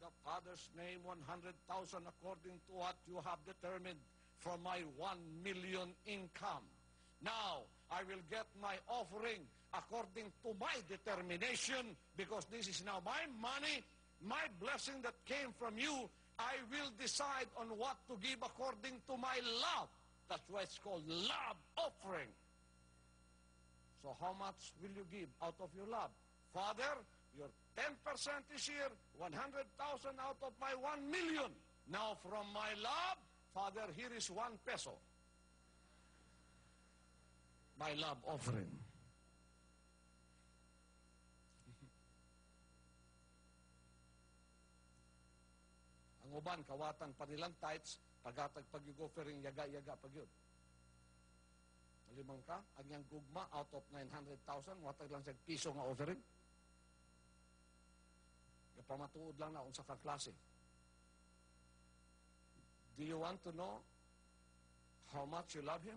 the Father's name 100,000 according to what you have determined for my 1 million income. Now, I will get my offering according to my determination, because this is now my money, my blessing that came from you. I will decide on what to give according to my love. That's why it's called love offering. So how much will you give out of your love? Father, your 10% is here, 100,000 out of my 1 million. Now from my love, Father, here is 1 peso. My love offering. Ang uban, kawatan pa nilang tithes, pagatag pag yung offering, yaga-yaga pag yun. Malimang ka, ang yung gugma, out of 900,000, watag lang sa piso nga offering. Pamatuod lang na kung sa kaklase. Do you want to know how much you love Him?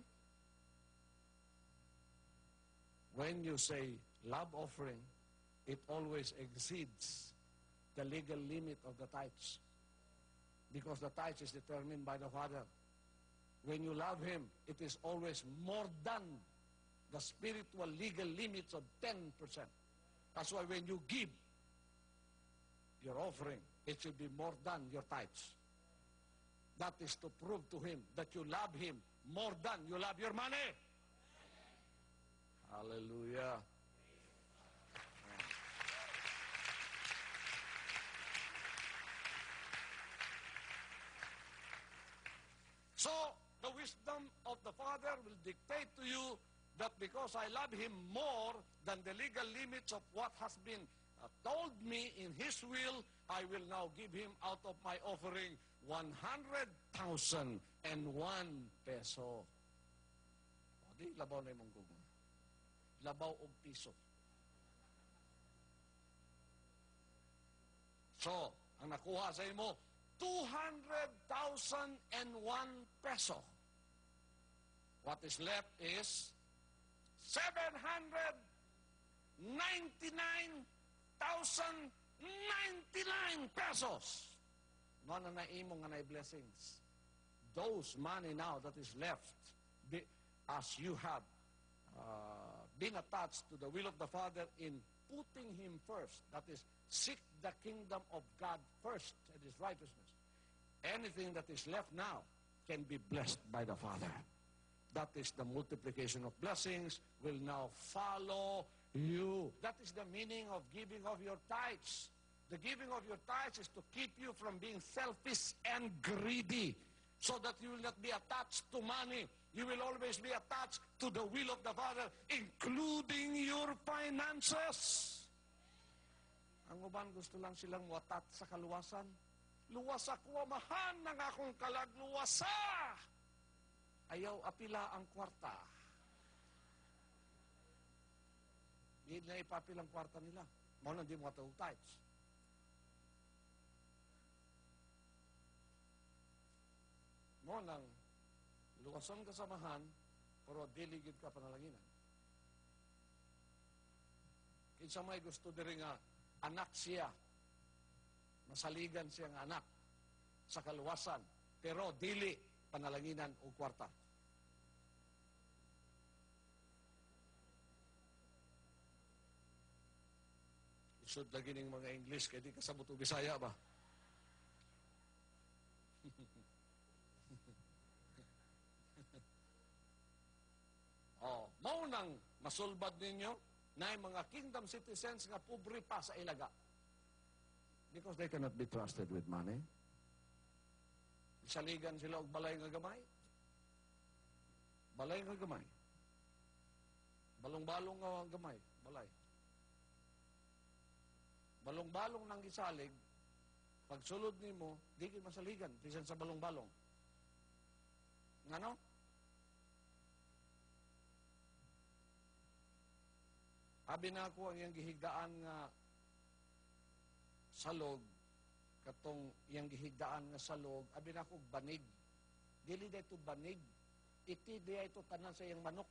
When you say love offering, it always exceeds the legal limit of the tithes. Because the tithes is determined by the Father. When you love Him, it is always more than the spiritual legal limits of 10%. That's why when you give your offering, it should be more than your tithes. That is to prove to Him that you love Him more than you love your money. Hallelujah. So, the wisdom of the Father will dictate to you that because I love Him more than the legal limits of what has been told me in His will, I will now give Him out of my offering 100,001 peso. O di, labaw na yung gugma. Labaw og piso. So, ang nakuha sa imo, 200,001 peso. What is left is 799,099 pesos. No na naimong nga na blessings. Those money now that is left, as you have been attached to the will of the Father in putting Him first, that is, seek the kingdom of God first and His righteousness. Anything that is left now can be blessed by the Father. That is the multiplication of blessings will now follow you. That is the meaning of giving of your tithes. The giving of your tithes is to keep you from being selfish and greedy, so that you will not be attached to money. You will always be attached to the will of the Father, including your finances. Ang uban gusto lang silang watat sa kaluwasan. Luwas ako, amahan ng akong kalagluwasa. Ayaw apila ang kwarta. Di na ipapila ang kwarta nila. Mao nang di mo atong tithes. Mo nang luwason ka samahan, pero diligid ka panalaginan. Kinsa may gusto diri nga anak siya, masaligan siya nga anak sa kaluwasan, pero dili panalanginan o kwarta. Isod lagi ning mga English, kaya di kasabot o Bisaya ba? Oh, maunang masulbad ninyo na yung mga kingdom citizens nga pobre pa sa ilaga. Because they cannot be trusted with money. Isaligan sila og balay nga gamay. Balay nga gamay. Balong-balong nga gamay. Balay. Balong-balong nang gisalig, pag sulod nimo, di kayo masaligan. Bisan sa balong-balong. Ngano? Abi na ako ang iyang gihigdaan nga salog, katong iyang gihigdaan nga salog, abi na ako banig. Dili da ito banig. Iti da ito tanan sa iyang manok.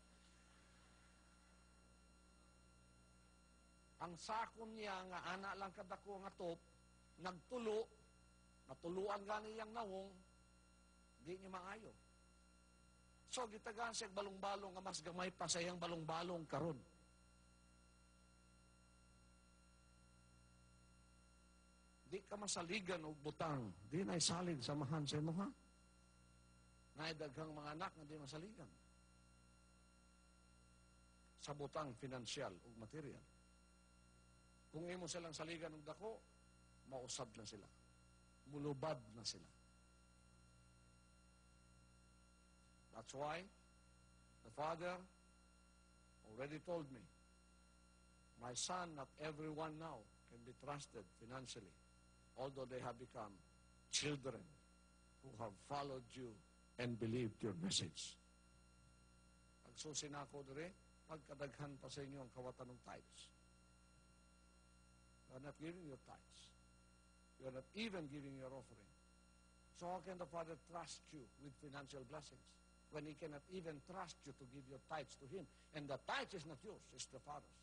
Ang sakon niya nga ana lang kadako nga top, nagtulo, Matuluan gani yang nawong, di niya maayo. So, gitagaan siya balong-balong, nga mas gamay pa sa iyang balong-balong karon. Di ka masaligan o butang, di na isalig samahan sa imo, ha? Naidaghang mga anak na di masaligan. Sa butang finansyal o material. Kung imo silang saligan ng dako, mausab na sila. Mulubad na sila. That's why the Father already told me, my son, not everyone now can be trusted financially, although they have become children who have followed you and believed your message. Pagsusi na ako dire, pagkadaghan pa sa inyo ang kawatan ng tithes. You are not giving your tithes. You are not even giving your offering. So how can the Father trust you with financial blessings when He cannot even trust you to give your tithes to Him? And the tithes is not yours, it's the Father's.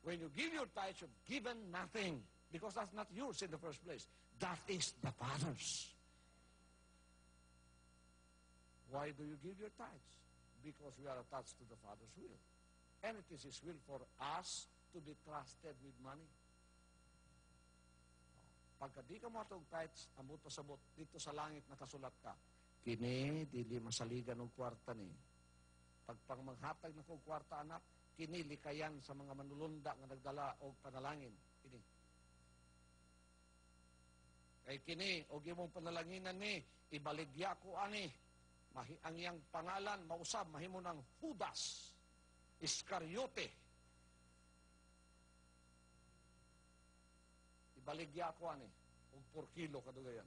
When you give your tithes, you've given nothing, because that's not yours in the first place. That is the Father's. Why do you give your tithes? Because we are attached to the Father's will. And it is His will for us to be trusted with money. Pagka di ka mo atong tithes, amot pasabot, dito sa langit nakasulat ka, kini, dili masaligan ng kwarta ni. Pagpang manghatag na kong kwarta, anak, kini likayan sa mga manulunda nga nagdala o panalangin. Kini. Kay kini, o gimong panalanginan ni, ibaligya ko ani. Ang iyang pangalan, mausab, mahimo ng Judas, Iscariote. Ibaligya ko ani, kung 4 kilo kadugayan.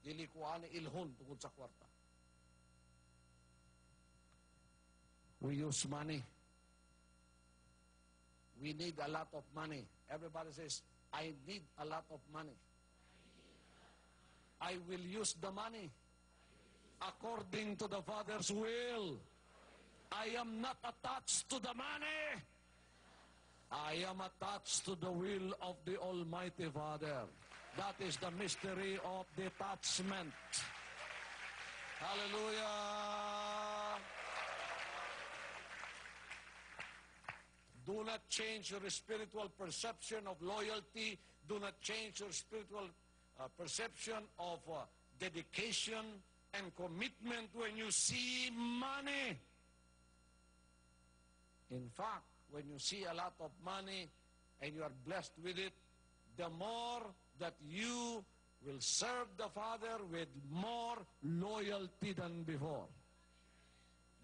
Dili ko ani ilhon tungkol sa kwarta. We use money. We need a lot of money. Everybody says, I need a lot of money. I will use the money according to the Father's will. I am not attached to the money. I am attached to the will of the Almighty Father. That is the mystery of detachment. Hallelujah. Do not change your spiritual perception of loyalty. Do not change your spiritual perception of dedication and commitment when you see money. In fact, when you see a lot of money and you are blessed with it, the more that you will serve the Father with more loyalty than before.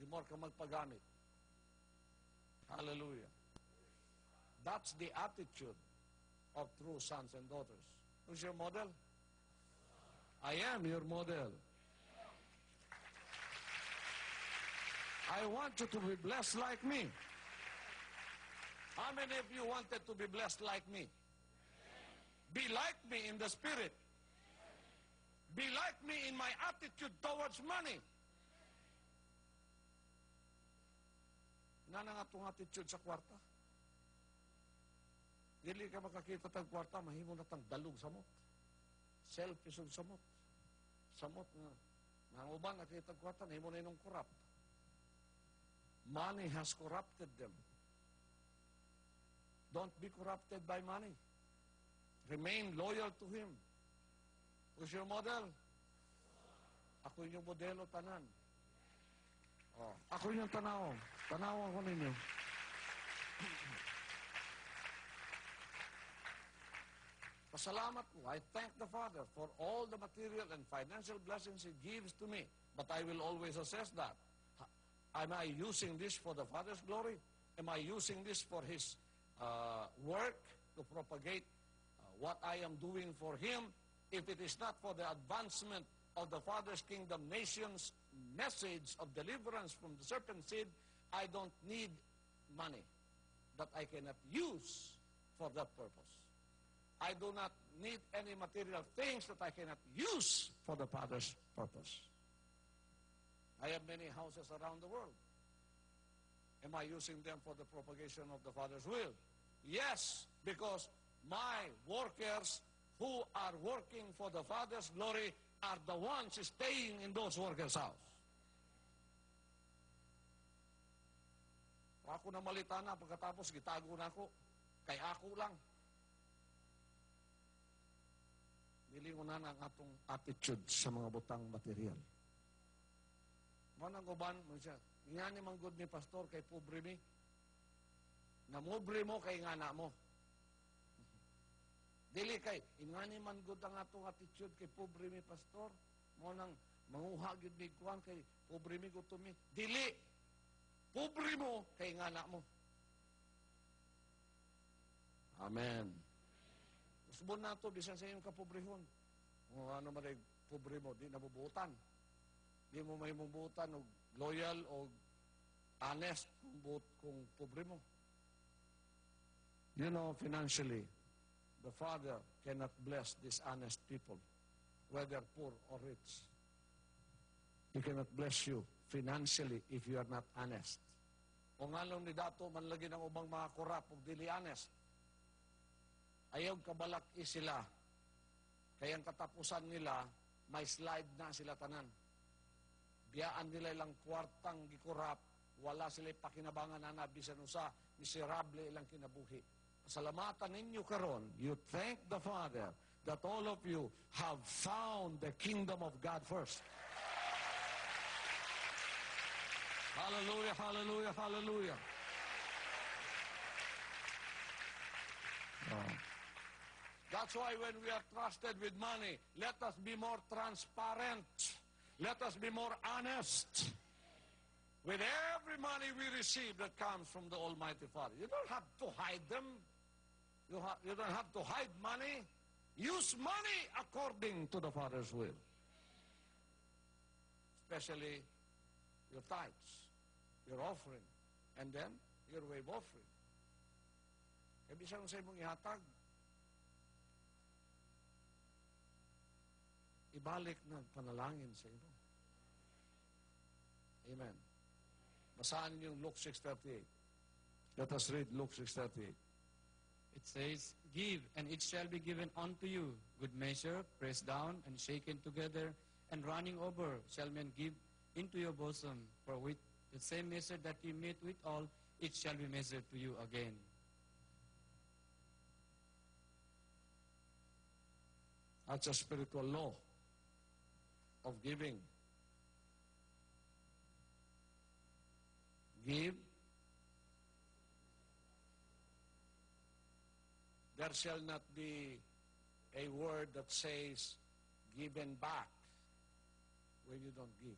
The more ka magpagamit. Hallelujah. That's the attitude of true sons and daughters. Who's your model? I am your model. I want you to be blessed like me. How many of you wanted to be blessed like me? Be like me in the spirit. Be like me in my attitude towards money. Nga nga itong attitude sa kwarta. Dili ka makakita tag kwarta, mahimo na tang dalog samot. Selfish og samot. Samot nga. Nang uban nakita tag kwarta, nahimo na inong corrupt. Money has corrupted them. Don't be corrupted by money. Remain loyal to Him. Who's your model? Ako yung modelo tanan. Oh, ako yung tanaw. Tanaw ako ninyo. Pasalamat ko. I thank the Father for all the material and financial blessings He gives to me. But I will always assess that. Am I using this for the Father's glory? Am I using this for His work to propagate what I am doing for Him? If it is not for the advancement of the Father's kingdom nation's message of deliverance from the serpent seed, I don't need money that I cannot use for that purpose. I do not need any material things that I cannot use for the Father's purpose. I have many houses around the world. Am I using them for the propagation of the Father's will? Yes, because my workers who are working for the Father's glory are the ones staying in those workers' house. Ako na malita na, pagkatapos gitago na ako. Kay ako lang. Nilingunan ang atong attitude sa mga butang material. Manang uban mo siya, nga ni manggod ni pastor kay pobre mi. Namobre mo kay ngana mo. Dili kay, nga ni manggod ang atong attitude kay pobre mi pastor. Mo nang manguha gyud mi kuan kay pobre mi gutom mi. Dili. Pobre mo kay ngana mo. Amen. Usbon na ito, bisan sa iyong kapobrehon. Kung ano man ay pobre mo, di nabubutan. Di mo may mabutan o loyal o honest kung pobre mo. You know, financially, the Father cannot bless these honest people, whether poor or rich. He cannot bless you financially if you are not honest. O nga lang ni dato, manlagi ng ubang mga korap o dili honest. Ayaw kabalak sila. Kaya ang katapusan nila, may slide na sila tanan. Biyaan nila ilang kwartang gikurap, wala sila pakinabangan na bisan usa, miserable ilang kinabuhi. Salamatan ninyo karon, you thank the Father that all of you have found the kingdom of God first. Hallelujah, hallelujah, hallelujah. Oh. That's why when we are trusted with money, let us be more transparent. Let us be more honest with every money we receive that comes from the Almighty Father. You don't have to hide them. You don't have to hide money. Use money according to the Father's will. Especially your tithes, your offering, and then your wave offering. Kaya bisan sa imong ihatag, ibalik ng panalangin sa imo. Amen. Basahan niyo Luke 6:38. Let us read Luke 6:38. It says, "Give, and it shall be given unto you. Good measure, pressed down, and shaken together, and running over, shall men give into your bosom. For with the same measure that you meet withal, it shall be measured to you again." That's a spiritual law of giving. Give. There shall not be a word that says given back when you don't give.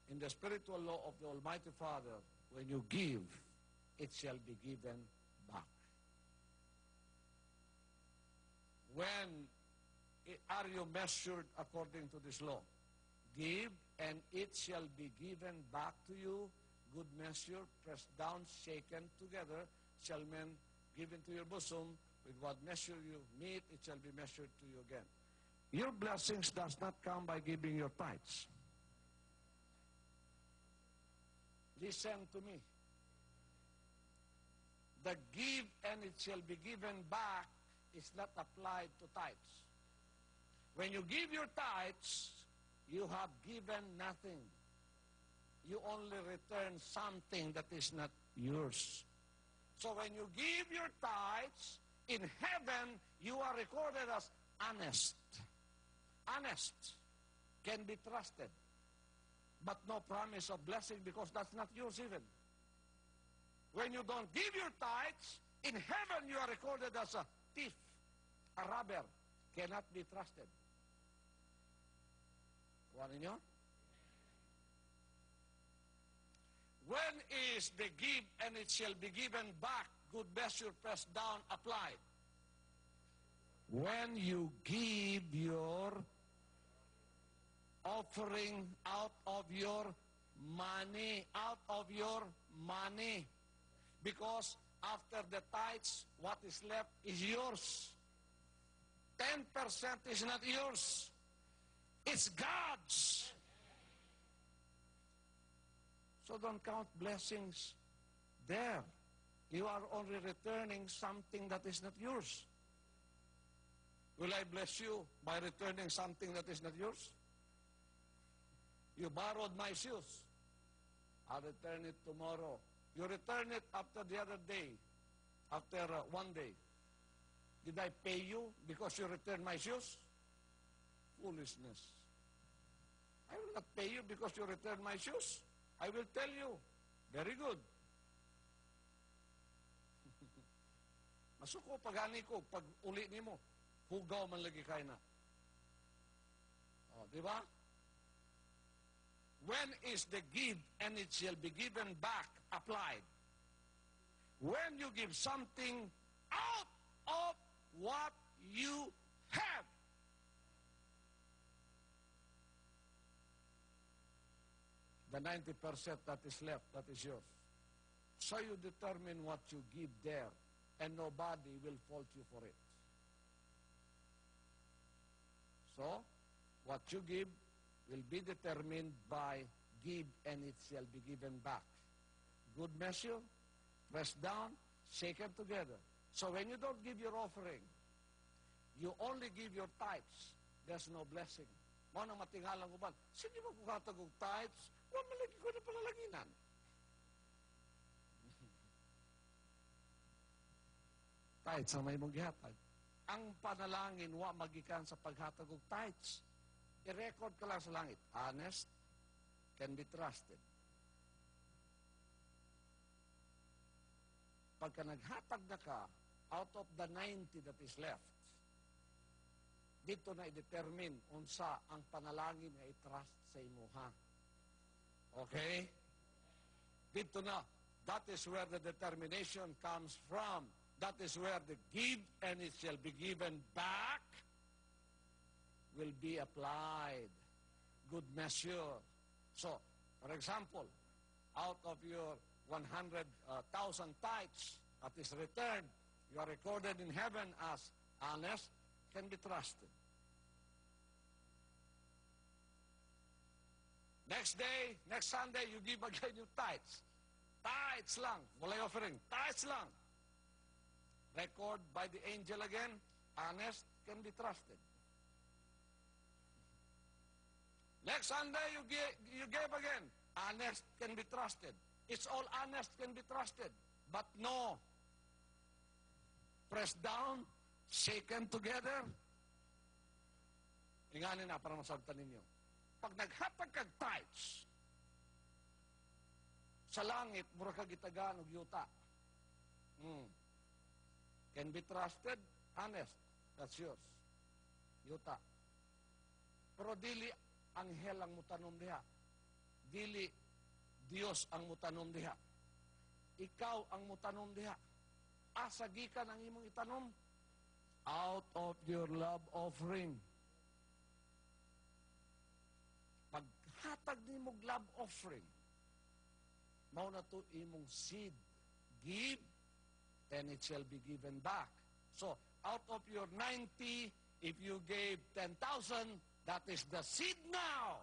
In the spiritual law of the Almighty Father, when you give, it shall be given back. When are you measured according to this law? Give, and it shall be given back to you. Good measure, pressed down, shaken together, shall men give into your bosom. With what measure you meet, it shall be measured to you again. Your blessings does not come by giving your tithes. Listen to me. The give and it shall be given back is not applied to tithes. When you give your tithes, you have given nothing. You only return something that is not yours. So when you give your tithes, in heaven, you are recorded as honest. Honest can be trusted, but no promise of blessing because that's not yours even. When you don't give your tithes, in heaven you are recorded as a thief, a robber, cannot be trusted. Kuha ninyo? When is the give and it shall be given back, good measure pressed down, applied? When you give your offering out of your money, Because after the tithes, what is left is yours. 10% is not yours. It's God's. So don't count blessings there. You are only returning something that is not yours. Will I bless you by returning something that is not yours? You borrowed my shoes. I'll return it tomorrow. You return it after the other day, after 1 day. Did I pay you because you returned my shoes? Foolishness. I will not pay you because you returned my shoes. I will tell you. Very good. Masuko pagani ko, pag uli ni mo, hugaw man lagi kayo na. O, di ba? When is the give and it shall be given back applied? When you give something out of what you have. The 90% that is left, that is yours. So you determine what you give there, and nobody will fault you for it. So, what you give will be determined by give and it shall be given back. Good measure, pressed down, shaken together. So when you don't give your offering, you only give your tithes, there's no blessing. Mo nang matingalang uban, sige mo kung katagog tithes, wala malagi ko na palalaginan. Tithes ang may mong gihatag. Ang panalangin, wa magikan sa paghatag og tithes. I-record ka lang sa langit. Honest, can be trusted. Pagka naghatag na ka, out of the 90 that is left, dito na i-determine unsa ang panalangin na i-trust sa imuha. Okay? Dito na. That is where the determination comes from. That is where the give and it shall be given back will be applied. Good measure. So, for example, out of your 100,000 tithes that is returned, you are recorded in heaven as honest, can be trusted. Next day, next Sunday, you give again your tithes. Tithes lang. Walay offering. Tithes lang. Record by the angel again. Honest, can be trusted. Next Sunday, you gave again. Honest, can be trusted. It's all honest, can be trusted. But no. Pressed down, shaken together. Inganin na para masabtan ninyo. Pag naghatag kag tithes, sa langit, mura kag itagaan og yuta. Can be trusted, honest. That's yours. Yuta. Pero dili anghel ang mutanom diha. Dili Dios ang mutanom diha. Ikaw ang mutanom diha. Asa gikan ang imong itanom? Out of your love offering. Paghatag nimong love offering, mao na to imong seed. Give, and it shall be given back. So, out of your 90, if you gave 10,000, that is the seed now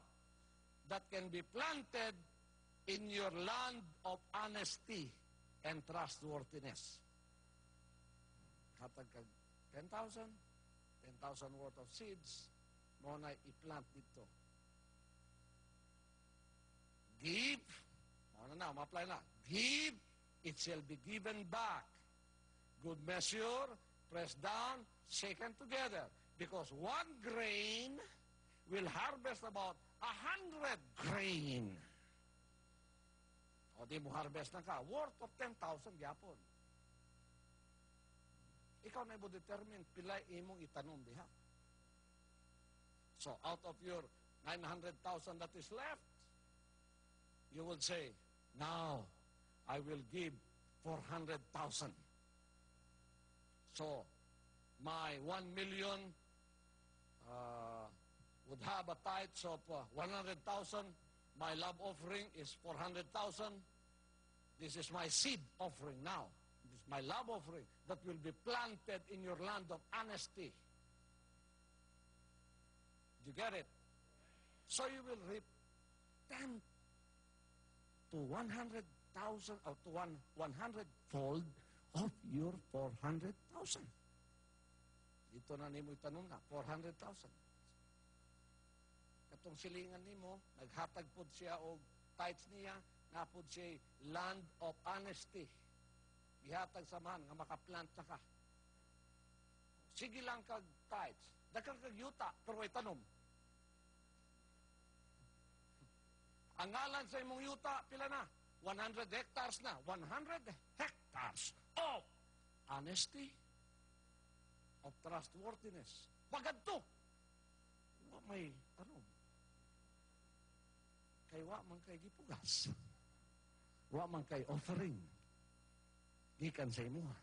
that can be planted in your land of honesty and trustworthiness. Hatag kag 10,000 worth of seeds, mo na i-plant dito. Give, ma-apply na. Give, it shall be given back. Good measure, pressed down, shaken together. Because one grain will harvest about 100 grain. O di mo harvest na ka, worth of 10,000 gyapon. Ikaw na i-determine pilay imong itanom diha. So out of your 900,000 that is left, you will say, now I will give 400,000. So my 1 million would have a tithe of 100,000. My love offering is 400,000. This is my seed offering now. This is my love offering that will be planted in your land of honesty. Do you get it? So you will reap 10 to 100,000 or to 100-fold of your 400,000. Dito na nimo itanong na, 400,000. Katong silingan nimo, naghatag pod siya og tithes niya, napod siya land of honesty. Gihatag sa man nga makaplant na ka. Sige lang kag tithes. Daghang kag yuta, pero ay tanom. Ang ngalan sa imong yuta, pila na? 100 hectares na. 100 hectares of honesty, of trustworthiness. Pagadto. Wa may tanom. Kay wa man kay gipugas. Wa man kay offering. Gikan sa imuha.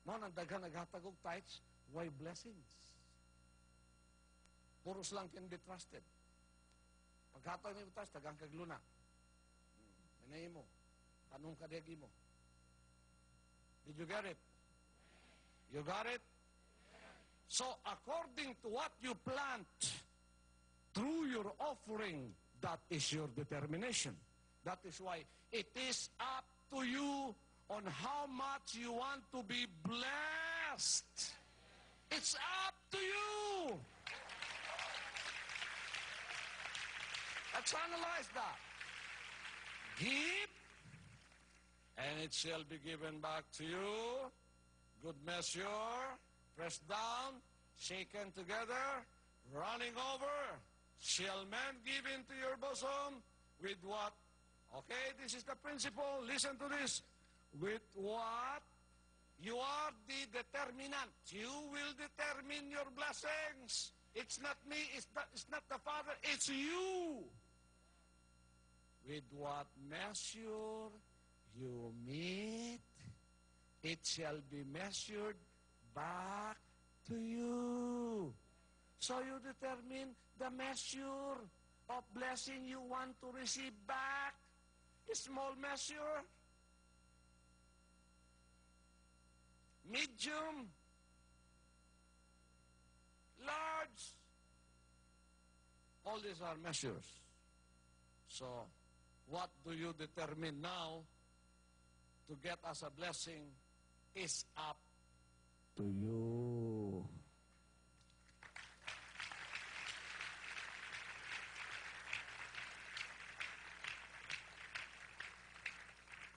Mao nang daghan naghatag og tithes, why blessings? Puros lang can be trusted. Paghatag ni tithes, daghang kag luna. Manay mo. Tanong ka degi mo. Did you get it? You got it? So according to what you plant through your offering, that is your determination. That is why it is up to you on how much you want to be blessed. It's up to you. Let's analyze that. Give, and it shall be given back to you. Good measure, pressed down, shaken together, running over, shall men give into your bosom with what? Okay, this is the principle. Listen to this. With what? You are the determinant. You will determine your blessings. It's not me, it's not the Father, it's you. With what measure you meet, it shall be measured back to you. So you determine the measure of blessing you want to receive back. A small measure, medium, large. All these are measures. So, what do you determine now to get us a blessing is up to you.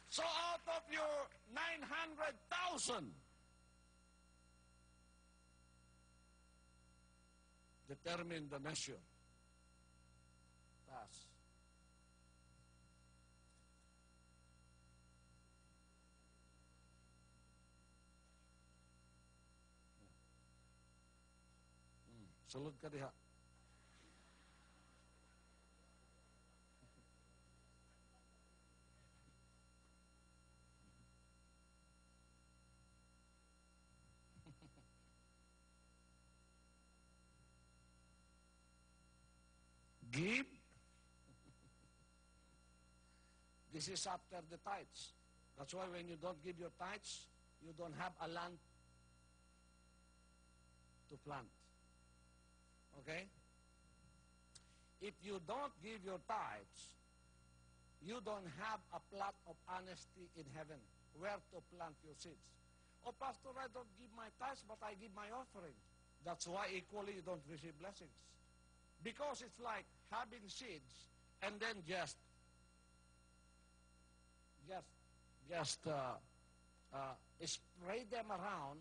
So out of your 900,000, determine the measure. Taas. Sulod ka diha. Give. This is after the tithes. That's why when you don't give your tithes, you don't have a land to plant. Okay? If you don't give your tithes, you don't have a plot of honesty in heaven where to plant your seeds. Oh, Pastor, I don't give my tithes, but I give my offering. That's why equally you don't receive blessings. Because it's like having seeds and then just spray them around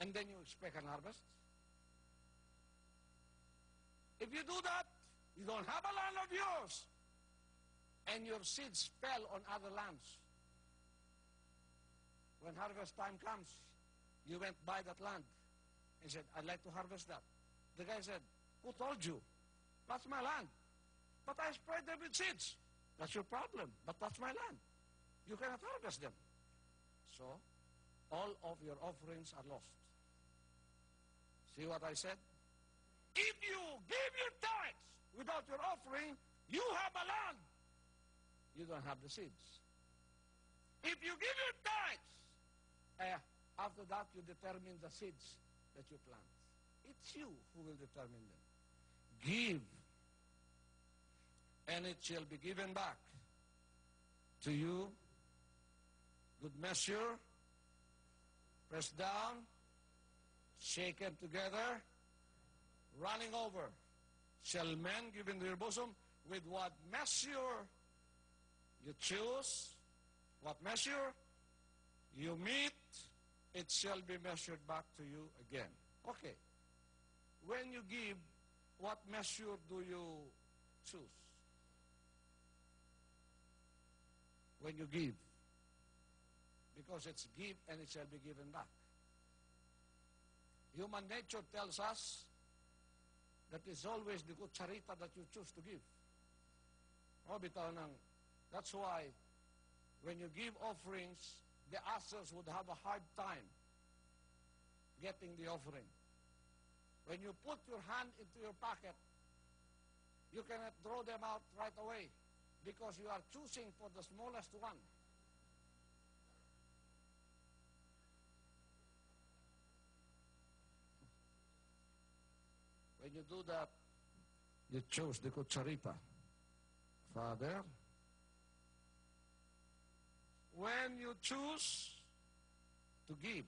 and then you expect an harvest. If you do that, you don't have a land of yours and your seeds fell on other lands. When harvest time comes, you went by that land and said, I'd like to harvest that. The guy said, who told you? That's my land. But I sprayed them with seeds. That's your problem, but that's my land. You cannot harvest them. So, all of your offerings are lost. See what I said? If you give your tithes without your offering, you have a land. You don't have the seeds. If you give your tithes, after that you determine the seeds that you plant. It's you who will determine them. Give, and it shall be given back to you. Good measure, pressed down, shaken together, running over, shall men give into your bosom. With what measure you choose, what measure you meet, it shall be measured back to you again. Okay. When you give, what measure do you choose? When you give. Because it's give and it shall be given back. Human nature tells us that it's always the kutsarita that you choose to give. O, bitaw nang. That's why, when you give offerings, the ushers would have a hard time getting the offering. When you put your hand into your pocket, you cannot draw them out right away because you are choosing for the smallest one. When you do that, you choose the kutsarita. Father, when you choose to give,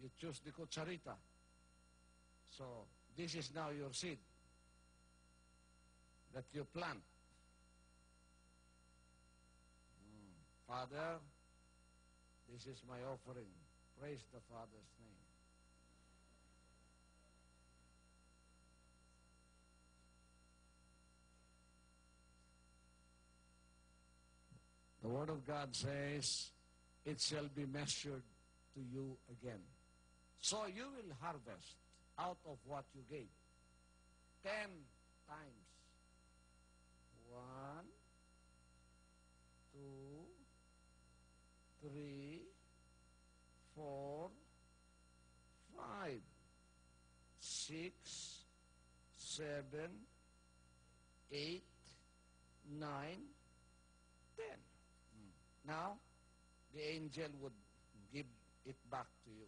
you choose the kutsarita. So, this is now your seed that you plant. Father, this is my offering. Praise the Father's name. The Word of God says, it shall be measured to you again. So you will harvest out of what you gave 10 times. 1, 2, 3, 4, 5, 6, 7, 8, 9, 10. Now, the angel would give it back to you.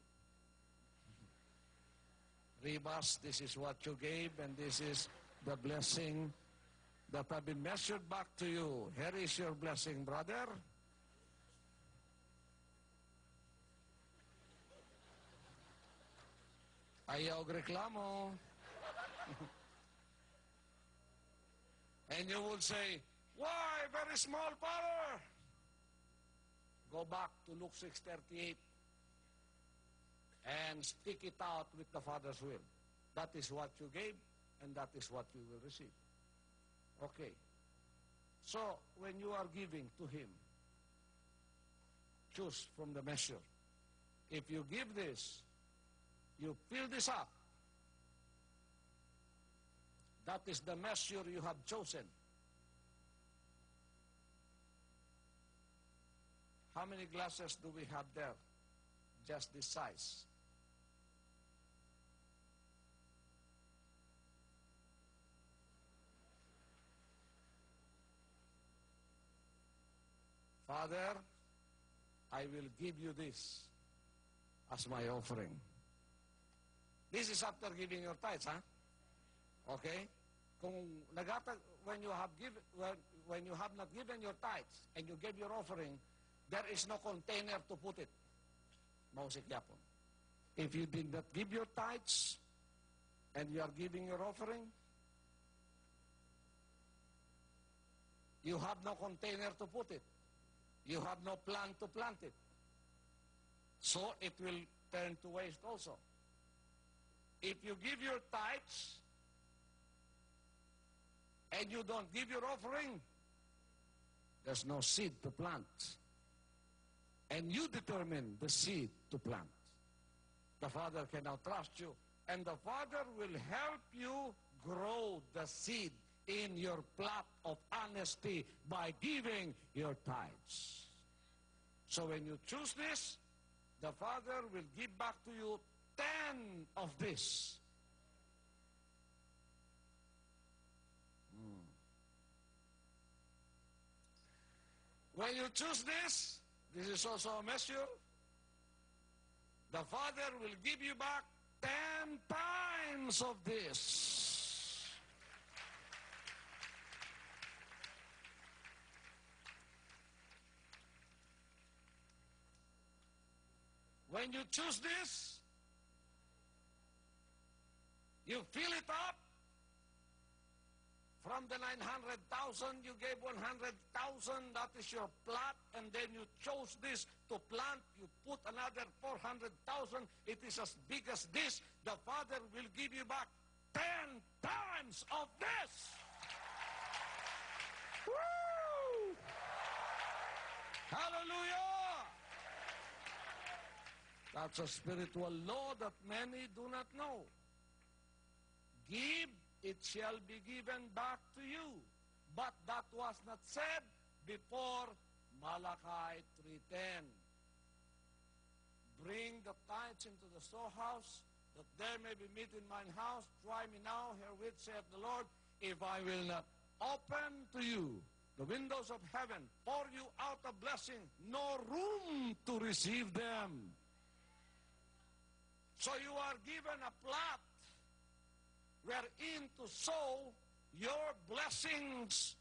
Rebus, this is what you gave, and this is the blessing that have been measured back to you. Here is your blessing, brother. Ayaw reklamo. And you would say, why, very small power? Go back to Luke 6:38 and stick it out with the Father's will. That is what you gave, and that is what you will receive. Okay. So, when you are giving to Him, choose from the measure. If you give this, you fill this up. That is the measure you have chosen. How many glasses do we have there? Just this size. Father, I will give you this as my offering. This is after giving your tithes, huh? Okay? When you have not given your tithes and you gave your offering, there is no container to put it. Mausik yapon. If you did not give your tithes and you are giving your offering, you have no container to put it. You have no plan to plant it. So it will turn to waste also. If you give your tithes and you don't give your offering, there's no seed to plant. And you determine the seed to plant. The Father can now trust you, and the Father will help you grow the seed in your plot of honesty by giving your tithes. So when you choose this, the Father will give back to you 10 of this. When you choose this is also a measure. The Father will give you back 10 times of this. When you choose this, You fill it up. From the 900,000, you gave 100,000. That is your plot. And then you chose this to plant. You put another 400,000. It is as big as this. The Father will give you back 10 times of this. Woo! Hallelujah! That's a spiritual law that many do not know. Give, it shall be given back to you. But that was not said before Malachi 3:10. Bring the tithes into the storehouse, that there may be meat in mine house. Try me now, herewith saith the Lord, if I will not open to you the windows of heaven, pour you out a blessing, no room to receive them. So you are given a plot wherein to sow your blessings,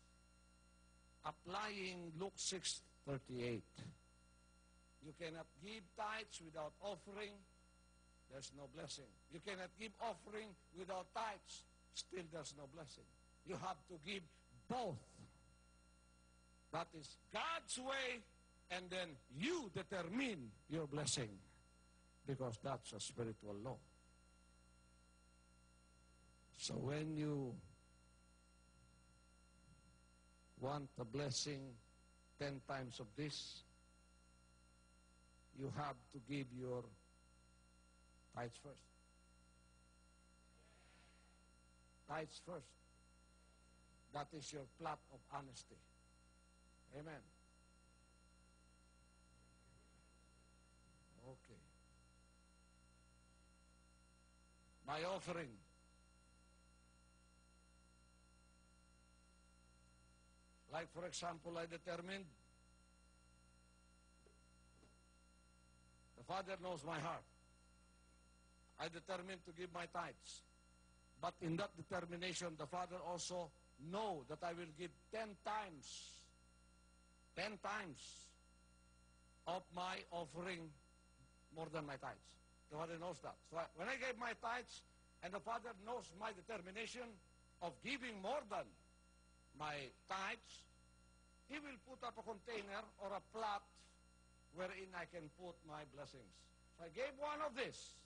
applying Luke 6:38. You cannot give tithes without offering, there's no blessing. You cannot give offering without tithes, still there's no blessing. You have to give both. That is God's way, and then you determine your blessing, because that's a spiritual law. So when you want a blessing 10 times of this, you have to give your tithes first. Tithes first. That is your plot of honesty. Amen. Okay. My offering. Like, for example, I determined, the Father knows my heart. I determined to give my tithes. But in that determination, the Father also knows that I will give 10 times of my offering more than my tithes. The Father knows that. So when I gave my tithes, and the Father knows my determination of giving more than my tithes, He will put up a container or a plot wherein I can put my blessings. So I gave one of this.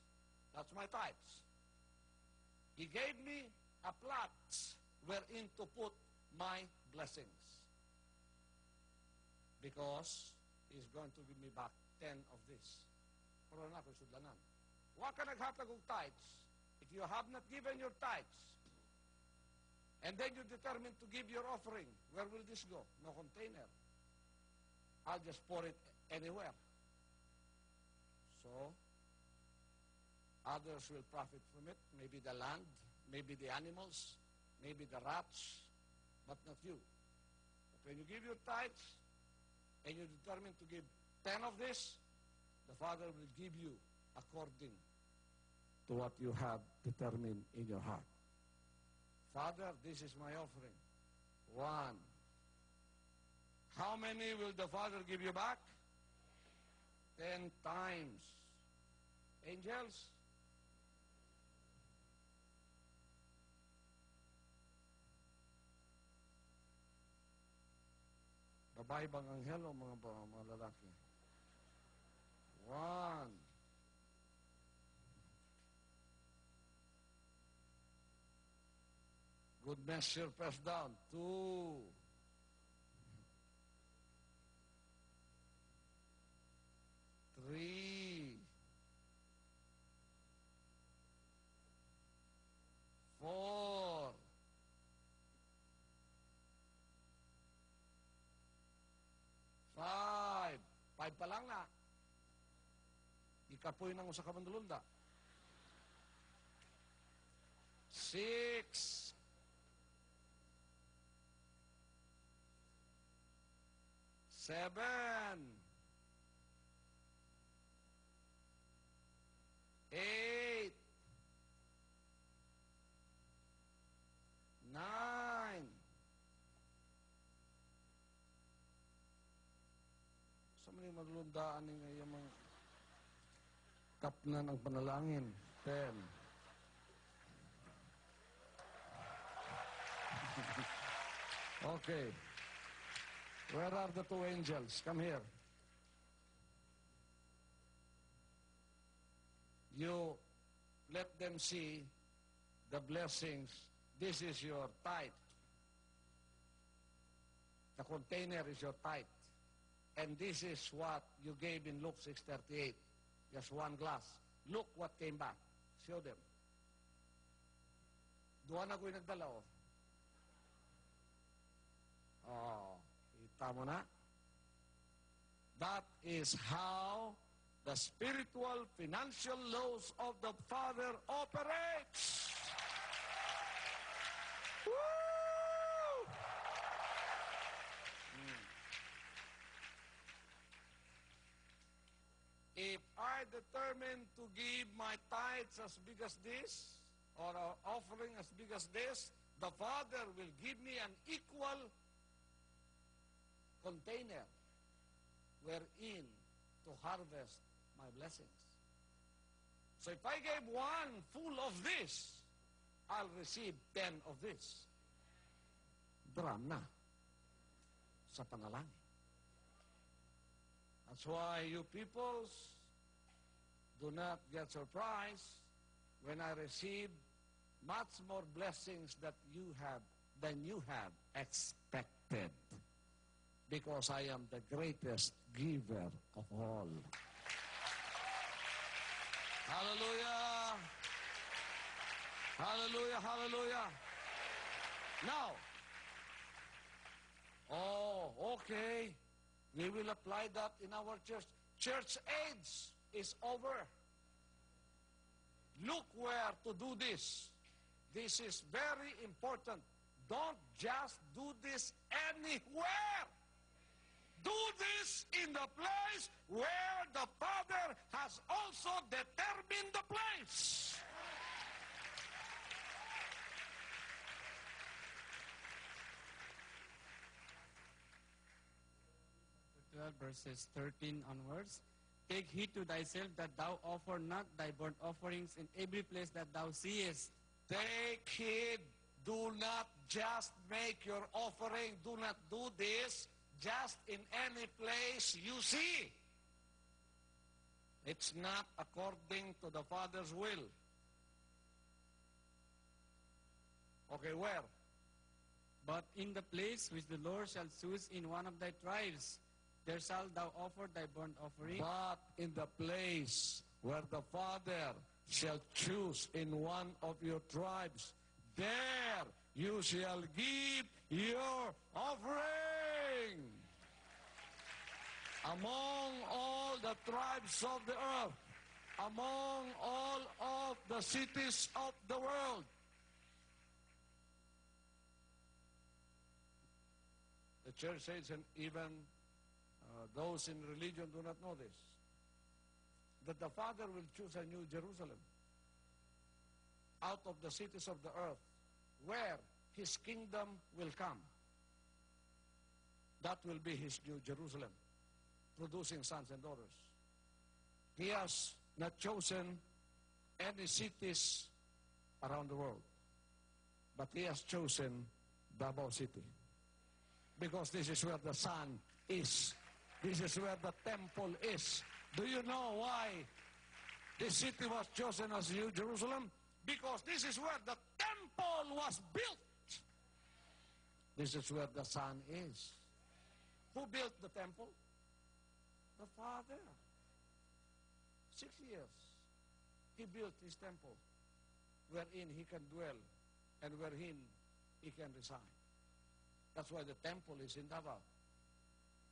That's my tithes. He gave me a plot wherein to put my blessings. Because He's going to give me back 10 of this. Pero na ko sudlanan. Wa ka naghatag og tithes if you have not given your tithes. And then you determine to give your offering. Where will this go? No container. I'll just pour it anywhere. So, others will profit from it. Maybe the land, maybe the animals, maybe the rats, but not you. But when you give your tithes, and you determine to give 10 of this, the Father will give you according to what you have determined in your heart. Father, this is my offering. 1. How many will the Father give you back? 10 times. Angels? Babae bang anghel o mga lalaki? 1. Good measure, pressed down. 2. 3. 4. 5. 5 pa lang na. Ikapoy nang usa ka mandulunda. 6. 7. 8. 9. Sa mga maglundaan ng mga kapnan ang panalangin. 10. Okay. Where are the two angels? Come here. You let them see the blessings. This is your tithe. The container is your tithe. And this is what you gave in Luke 6:38. Just one glass. Look what came back. Show them. Duha na ko'y nagdala, oh. Oh, kita mo na? That is how the spiritual, financial laws of the Father operates. Woo! If I determine to give my tithes as big as this, or an offering as big as this, the Father will give me an equal container wherein to harvest my blessings. So if I gave one full of this, I'll receive 10 of this. Drum na sa panalangin. That's why you peoples do not get surprised when I receive much more blessings than you have expected. Because I am the greatest giver of all. Hallelujah! Hallelujah! Hallelujah! Now, okay. We will apply that in our church. Church age is over. Look where to do this. This is very important. Don't just do this anywhere. Do this in the place where the Father has also determined the place. 12, verses 13 onwards. Take heed to thyself that thou offer not thy burnt offerings in every place that thou seest. Take heed. Do not just make your offering. Do not do this just in any place you see. It's not according to the Father's will. Okay, where? But in the place which the Lord shall choose in one of thy tribes, there shalt thou offer thy burnt offering. But in the place where the Father shall choose in one of your tribes, there you shall give your offering. Among all the tribes of the earth, among all of the cities of the world. The church says, and even those in religion do not know this, that the Father will choose a new Jerusalem out of the cities of the earth where His kingdom will come. That will be His new Jerusalem, producing sons and daughters. He has not chosen any cities around the world, but He has chosen Davao City. Because this is where the sun is. This is where the temple is. Do you know why this city was chosen as New Jerusalem? Because this is where the temple was built. This is where the sun is. Who built the temple? The Father. 6 years. He built His temple wherein He can dwell and wherein He can reside. That's why the temple is in Davao.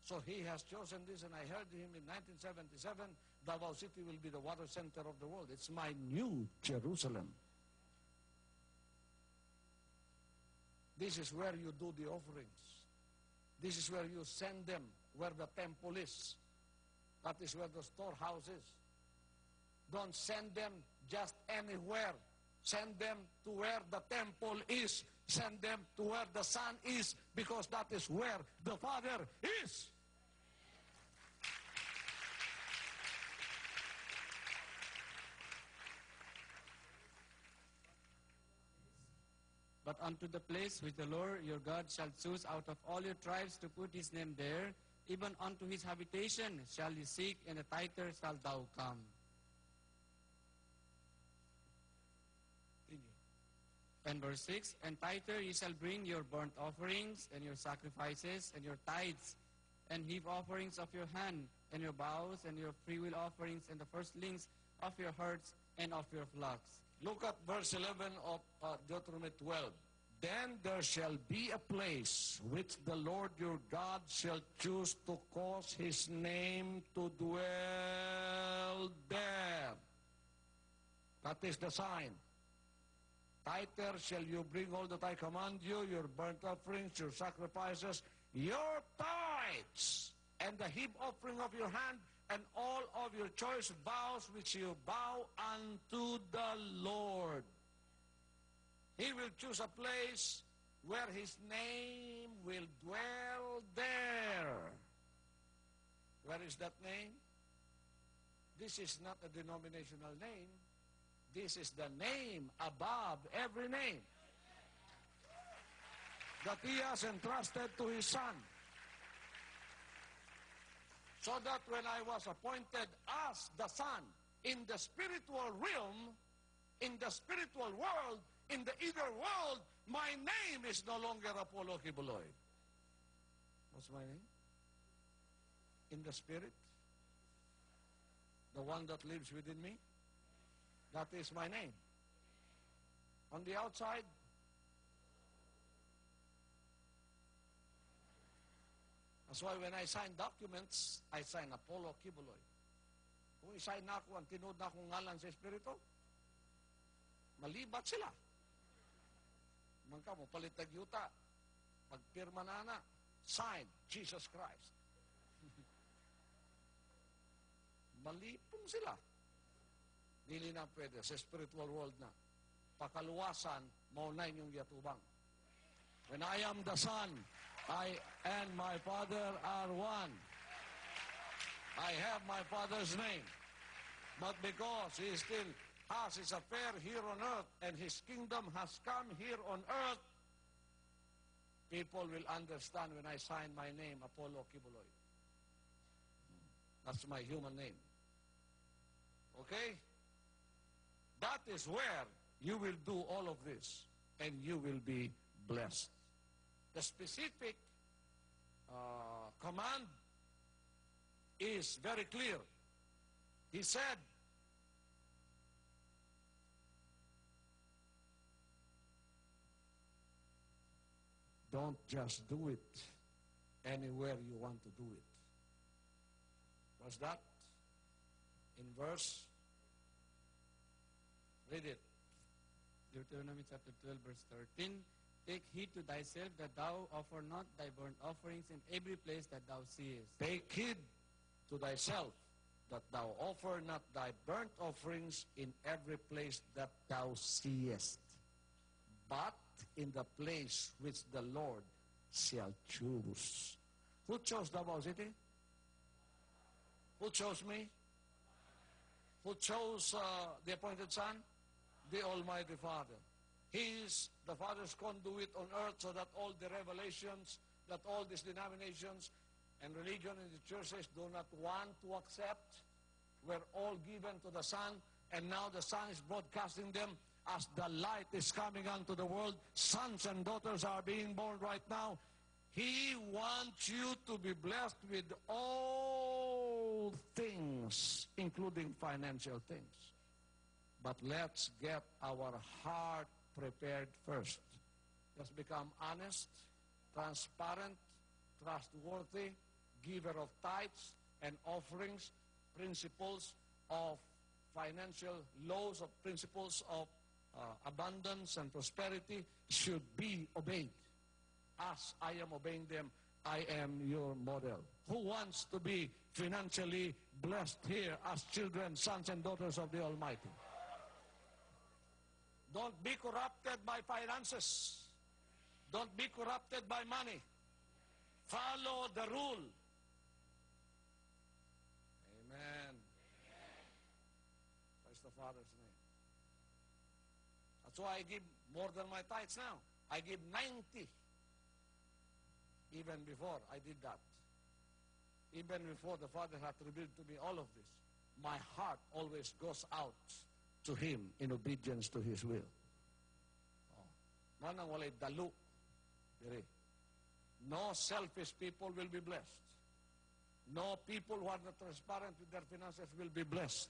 So He has chosen this, and I heard Him in 1977, Davao City will be the water center of the world. It's my new Jerusalem. This is where you do the offerings. This is where you send them, where the temple is. That is where the storehouse is. Don't send them just anywhere. Send them to where the temple is. Send them to where the sun is, because that is where the Father is. But unto the place which the Lord your God shall choose out of all your tribes to put his name there, even unto his habitation shall ye seek, and a thither shalt thou come. And verse 6, and thither ye shall bring your burnt offerings, and your sacrifices, and your tithes, and heave offerings of your hand, and your vows, and your freewill offerings, and the firstlings of your herds and of your flocks. Look at verse 11 of Deuteronomy 12. Then there shall be a place which the Lord your God shall choose to cause his name to dwell there. That is the sign. Thither shall you bring all that I command you, your burnt offerings, your sacrifices, your tithes, and the heap offering of your hand, and all of your choice vows which you vow unto the Lord. He will choose a place where his name will dwell there. Where is that name? This is not a denominational name. This is the name above every name that he has entrusted to his Son. So that when I was appointed as the Son in the spiritual realm, in the spiritual world, in the inner world, my name is no longer Apollo Kibuloy. What's my name? In the spirit? The one that lives within me? That is my name. On the outside, that's why when I sign documents, I sign Apollo Kibuloy. Kung i-sign na ako, ang tinood na akong ngalan sa Espiritu, malibat sila. Mangka mo, palitag yuta. Pagpirma na, signed, Jesus Christ. Malipong sila. Dili na pwede. Sa spiritual world na. Pakaluwasan, maunay niyong yatubang. When I am the Son, I and my Father are one. I have my Father's name. But because He still has His affair here on earth and His kingdom has come here on earth, people will understand when I sign my name, Apollo Kibuloy. That's my human name. Okay? That is where you will do all of this and you will be blessed. The specific command is very clear. He said, don't just do it anywhere you want to do it. What's that? In verse, read it. Deuteronomy chapter 12, verse 13. Take heed to thyself that thou offer not thy burnt offerings in every place that thou seest. Take heed to thyself that thou offer not thy burnt offerings in every place that thou seest, but in the place which the Lord shall choose. Who chose Davao City? Who chose me? Who chose the appointed Son? The Almighty Father. He is the Father's conduit on earth so that all the revelations, that all these denominations and religion in the churches do not want to accept, were all given to the Son, and now the Son is broadcasting them as the light is coming unto the world. Sons and daughters are being born right now. He wants you to be blessed with all things, including financial things. But let's get our heart prepared first. Let's become honest, transparent, trustworthy, giver of tithes and offerings, principles of financial laws, of principles of abundance and prosperity should be obeyed. As I am obeying them, I am your model. Who wants to be financially blessed here as children, sons and daughters of the Almighty? Don't be corrupted by finances. Don't be corrupted by money. Follow the rule. Amen. Praise the Father's name. That's why I give more than my tithes now. I give 90. Even before I did that, even before the Father had revealed to me all of this, my heart always goes out to Him in obedience to His will. Manang walay dalu. Diri. No selfish people will be blessed. No people who are not transparent with their finances will be blessed.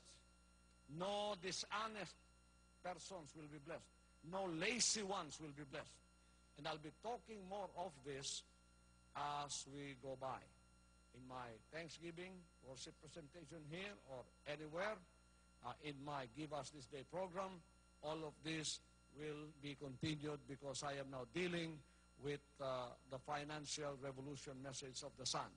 No dishonest persons will be blessed. No lazy ones will be blessed. And I'll be talking more of this as we go by. In my Thanksgiving worship presentation here or anywhere, in my Give Us This Day program, all of this will be continued because I am now dealing with the financial revolution message of the Son.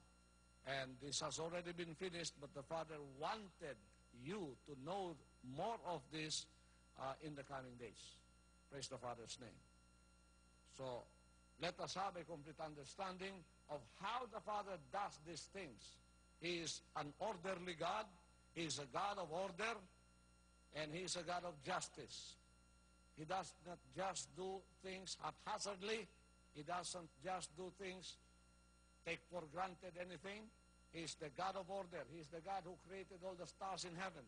And this has already been finished, but the Father wanted you to know more of this in the coming days. Praise the Father's name. So, let us have a complete understanding of how the Father does these things. He is an orderly God. He is a God of order. And He is a God of justice. He does not just do things haphazardly. He doesn't just do things, take for granted anything. He is the God of order. He is the God who created all the stars in heaven.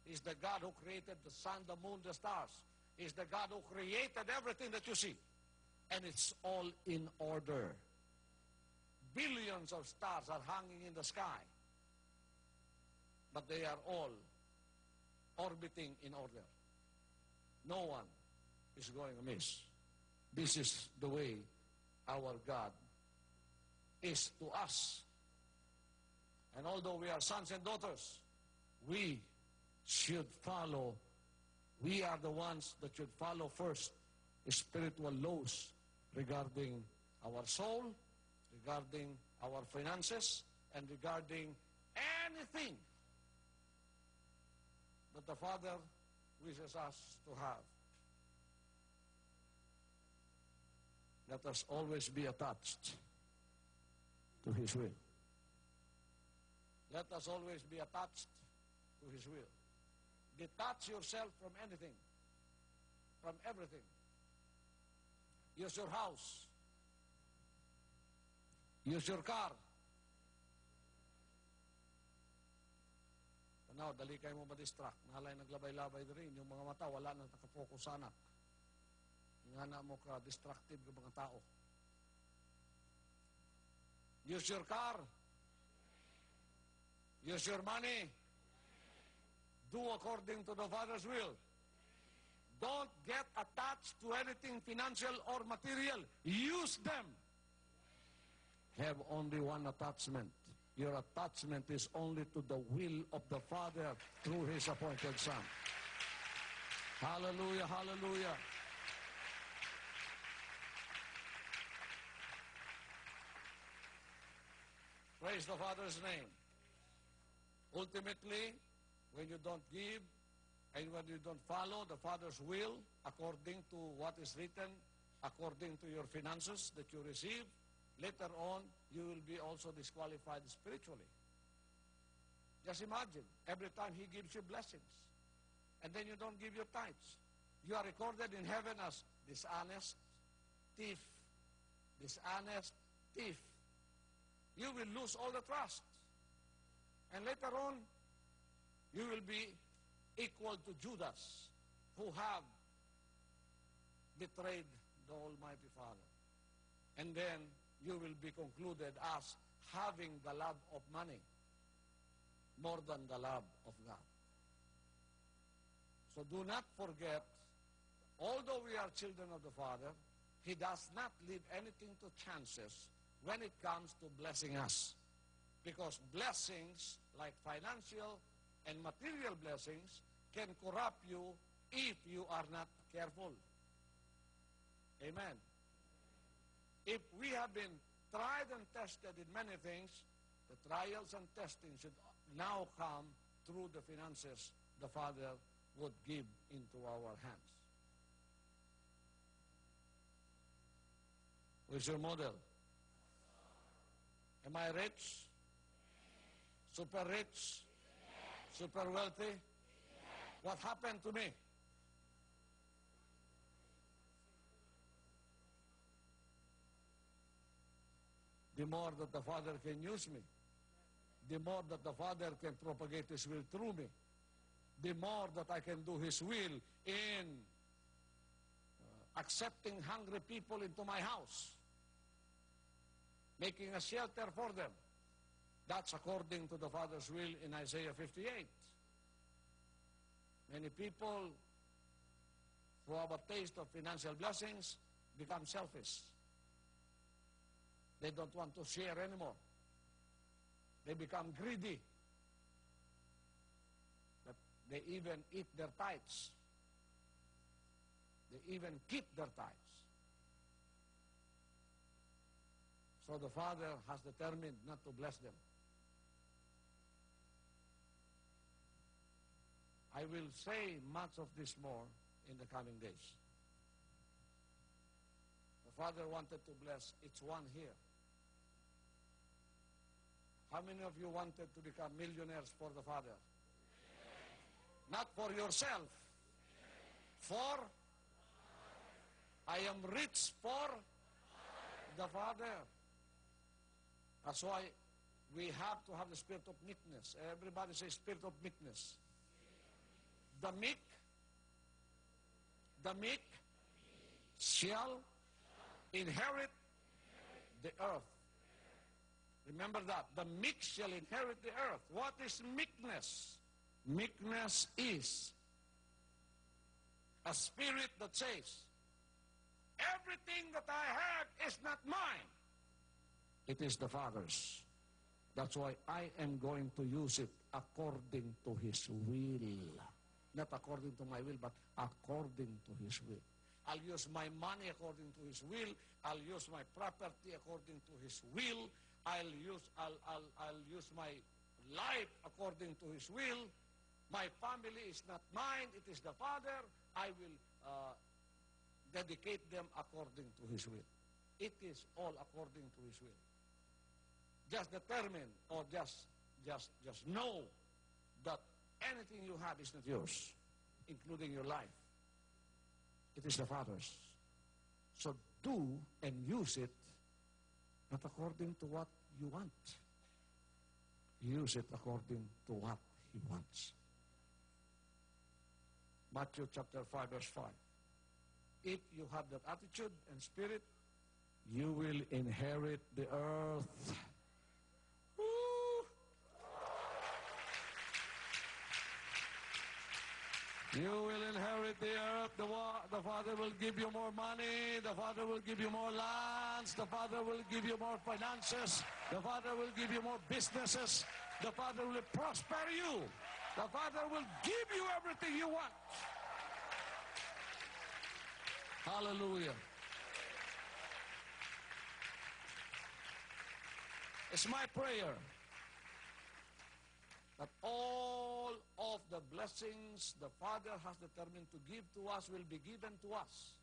He is the God who created the sun, the moon, the stars. He is the God who created everything that you see. And it's all in order. Billions of stars are hanging in the sky. But they are all orbiting in order. No one is going amiss. This is the way our God is to us. And although we are sons and daughters, we should follow. We are the ones that should follow first spiritual laws regarding our soul, regarding our finances, and regarding anything that the Father wishes us to have. Let us always be attached to His will. Let us always be attached to His will. Detach yourself from anything, from everything. Use your house. Use your car. Now, dali kayo mo ma-distract. Nahalay naglabay-labay rin. Yung mga mata, wala nang nakapokus sa anak. Nga na mo ka, distractive ka mga tao. Use your car. Use your money. Do according to the Father's will. Don't get attached to anything financial or material. Use them. Have only one attachment. Your attachment is only to the will of the Father through His appointed Son. Hallelujah, hallelujah. Praise the Father's name. Ultimately, when you don't give and when you don't follow the Father's will according to what is written, according to your finances that you receive, later on, you will be also disqualified spiritually. Just imagine, every time He gives you blessings, and then you don't give your tithes, you are recorded in heaven as dishonest thief. Dishonest thief. You will lose all the trust. And later on, you will be equal to Judas, who have betrayed the Almighty Father. And then, you will be concluded as having the love of money more than the love of God. So do not forget, although we are children of the Father, He does not leave anything to chances when it comes to blessing us. Because blessings, like financial and material blessings, can corrupt you if you are not careful. Amen. If we have been tried and tested in many things, the trials and testing should now come through the finances the Father would give into our hands. Who's your model? Am I rich? Super rich? Super wealthy? What happened to me? the more that the Father can use me, the more that the Father can propagate His will through me, the more that I can do His will in accepting hungry people into my house, making a shelter for them. That's according to the Father's will in Isaiah 58. Many people who have a taste of financial blessings become selfish. They don't want to share anymore. They become greedy. But they even eat their tithes. They even keep their tithes. So the Father has determined not to bless them. I will say much of this more in the coming days. The Father wanted to bless each one here. How many of you wanted to become millionaires for the Father? Not for yourself. For I am rich for the Father. That's why we have to have the spirit of meekness. Everybody say spirit of meekness. The meek shall inherit the earth. Remember that. The meek shall inherit the earth. What is meekness? Meekness is a spirit that says, everything that I have is not mine. It is the Father's. That's why I am going to use it according to His will. Not according to my will, but according to His will. I'll use my money according to His will. I'll use my property according to His will. I'll use my life according to His will. My family is not mine, it is the Father. I will dedicate them according to His will. It is all according to His will. Just determine or just know that anything you have is not yours, including your life. It is the Father's. So do and use it not according to what you want. Use it according to what He wants. Matthew chapter 5, verse 5. If you have that attitude and spirit, you will inherit the earth. Woo! You will inherit the earth. The Father will give you more money. The Father will give you more lands. The Father will give you more finances. The Father will give you more businesses. The Father will prosper you. The Father will give you everything you want. Hallelujah. It's my prayer that all of the blessings the Father has determined to give to us will be given to us.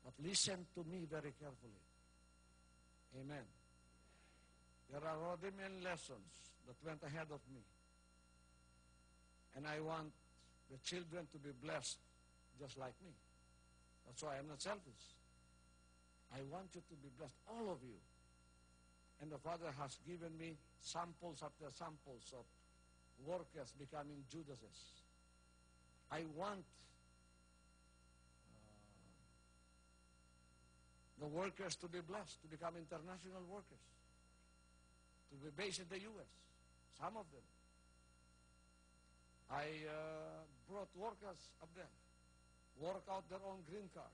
But listen to me very carefully. Amen. There are already many lessons that went ahead of me. And I want the children to be blessed just like me. That's why I'm not selfish. I want you to be blessed, all of you. And the Father has given me samples after samples of workers becoming Judases. I want the workers to be blessed, to become international workers, to be based in the U.S., some of them. I brought workers up there, work out their own green card,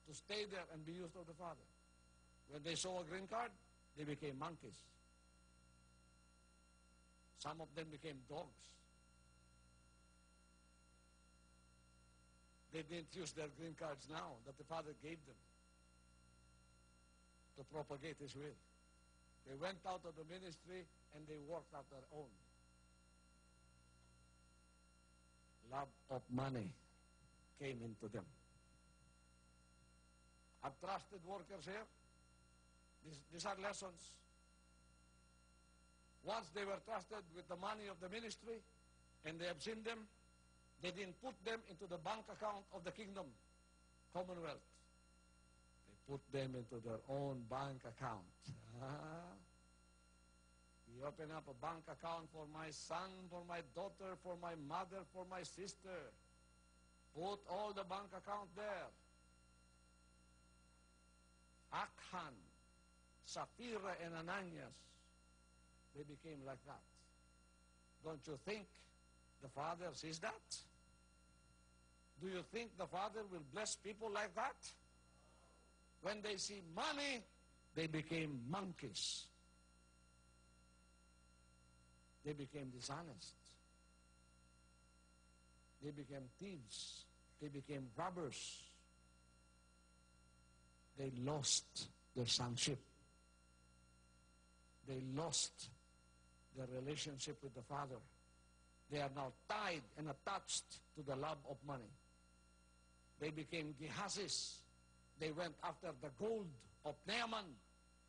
to stay there and be used of the Father. When they saw a green card, they became monkeys. Some of them became dogs. They didn't use their green cards now that the Father gave them to propagate His will. They went out of the ministry and they worked out their own. Love of money came into them. I've trusted workers here. These are lessons. Once they were trusted with the money of the ministry and they have seen them, they didn't put them into the bank account of the kingdom, Commonwealth. They put them into their own bank account. We open up a bank account for my son, for my daughter, for my mother, for my sister. Put all the bank account there. Achan, Sapphira, and Ananias, they became like that. Don't you think the Father sees that? Do you think the Father will bless people like that? When they see money, they became monkeys. They became dishonest. They became thieves. They became robbers. They lost their sonship. They lost their relationship with the Father. They are now tied and attached to the love of money. They became Gehazis. They went after the gold of Naaman.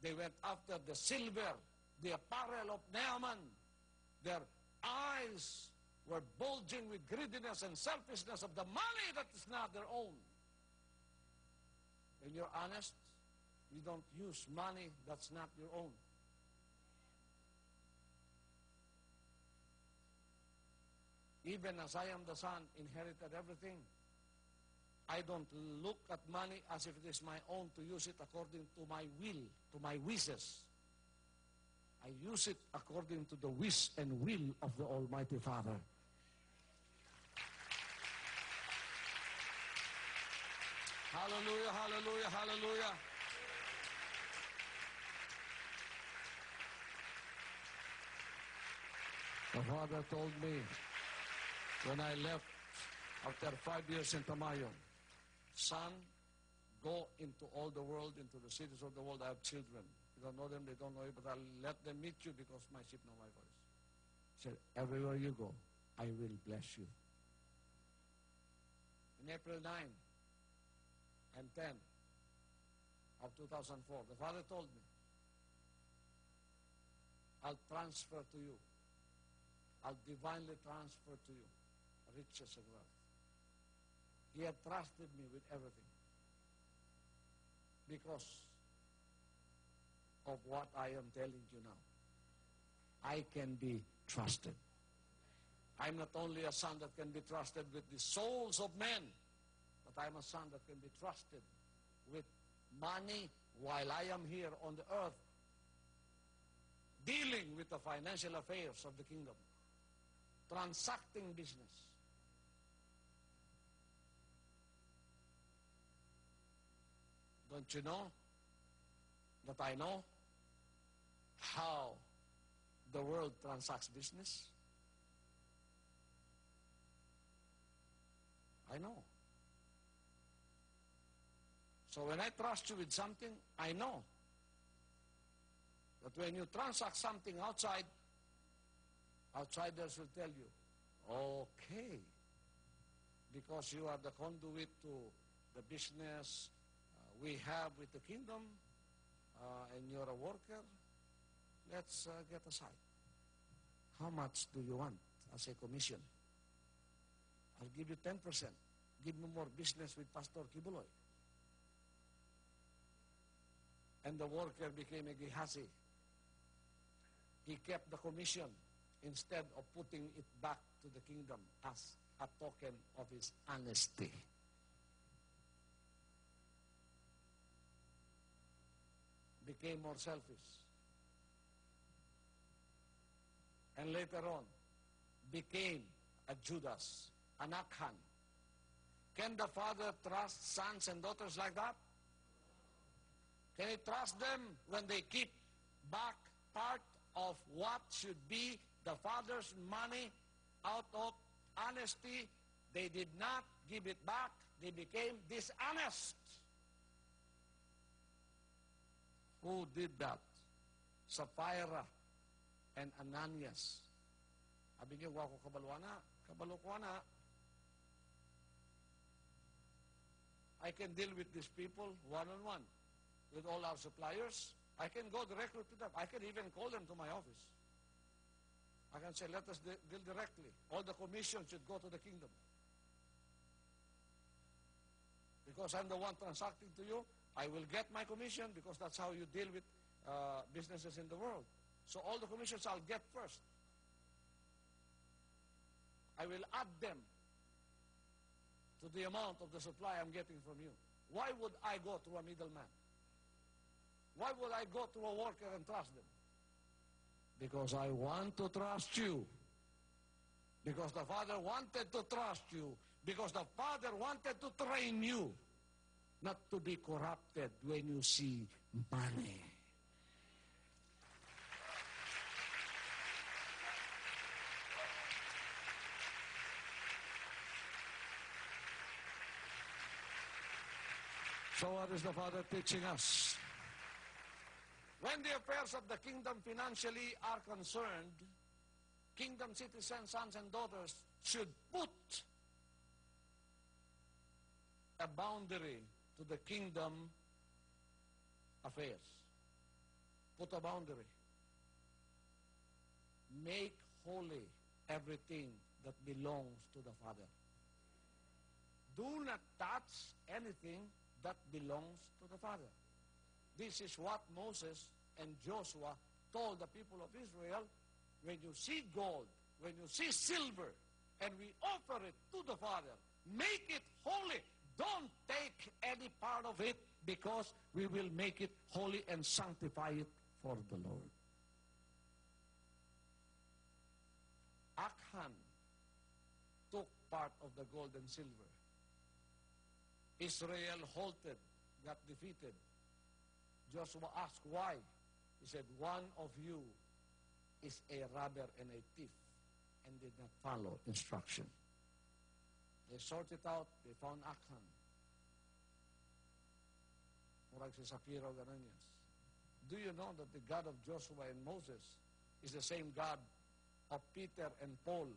They went after the silver, the apparel of Naaman. Their eyes were bulging with greediness and selfishness of the money that is not their own. When you're honest, you don't use money that's not your own. Even as I am the son, inherited everything, I don't look at money as if it is my own to use it according to my will, to my wishes. I use it according to the wish and will of the Almighty Father. Hallelujah, hallelujah, hallelujah. The Father told me when I left after 5 years in Tamayon, son, go into all the world, into the cities of the world. I have children. You don't know them, they don't know you, but I'll let them meet you because my sheep know my voice. He said, everywhere you go, I will bless you. In April 9 and 10 of 2004, the Father told me, I'll transfer to you. I'll divinely transfer to you riches and wealth. He had trusted me with everything because of what I am telling you now. I can be trusted. I'm not only a son that can be trusted with the souls of men, but I'm a son that can be trusted with money while I am here on the earth, dealing with the financial affairs of the kingdom, transacting business. Don't you know that I know how the world transacts business? I know. So when I trust you with something, I know that when you transact something outside, outsiders will tell you, okay, because you are the conduit to the business we have with the kingdom, and you're a worker, let's get aside. How much do you want as a commission? I'll give you 10%. Give me more business with Pastor Kibuloy. And the worker became a Gehazi. He kept the commission instead of putting it back to the kingdom as a token of his honesty. Became more selfish. And later on, became a Judas, an Achan. Can the Father trust sons and daughters like that? Can He trust them when they keep back part of what should be the Father's money out of honesty? They did not give it back. They became dishonest. Who did that? Sapphira and Ananias. Sabi niyo, wako kabaluana. Kabalo ko na. I can deal with these people one-on-one. With all our suppliers. I can go directly to them. I can even call them to my office. I can say, let us deal directly. All the commission should go to the kingdom. Because I'm the one transacting to you, I will get my commission because that's how you deal with businesses in the world. So all the commissions I'll get first. I will add them to the amount of the supply I'm getting from you. Why would I go through a middleman? Why would I go to a worker and trust them? Because I want to trust you. Because the Father wanted to trust you. Because the Father wanted to train you not to be corrupted when you see money. So what is the Father teaching us? When the affairs of the kingdom financially are concerned, kingdom citizens, sons and daughters should put a boundary to the kingdom affairs. Put a boundary. Make holy everything that belongs to the Father. Do not touch anything that belongs to the Father. This is what Moses and Joshua told the people of Israel. When you see gold, when you see silver, and we offer it to the Father, make it holy. Don't take any part of it, because we will make it holy and sanctify it for the Lord. Achan took part of the gold and silver. Israel halted, got defeated. Joshua asked why. He said, one of you is a robber and a thief, and did not follow instruction. They sorted out, they found Achan. Murag si Sapiro Gananyas. Do you know that the God of Joshua and Moses is the same God of Peter and Paul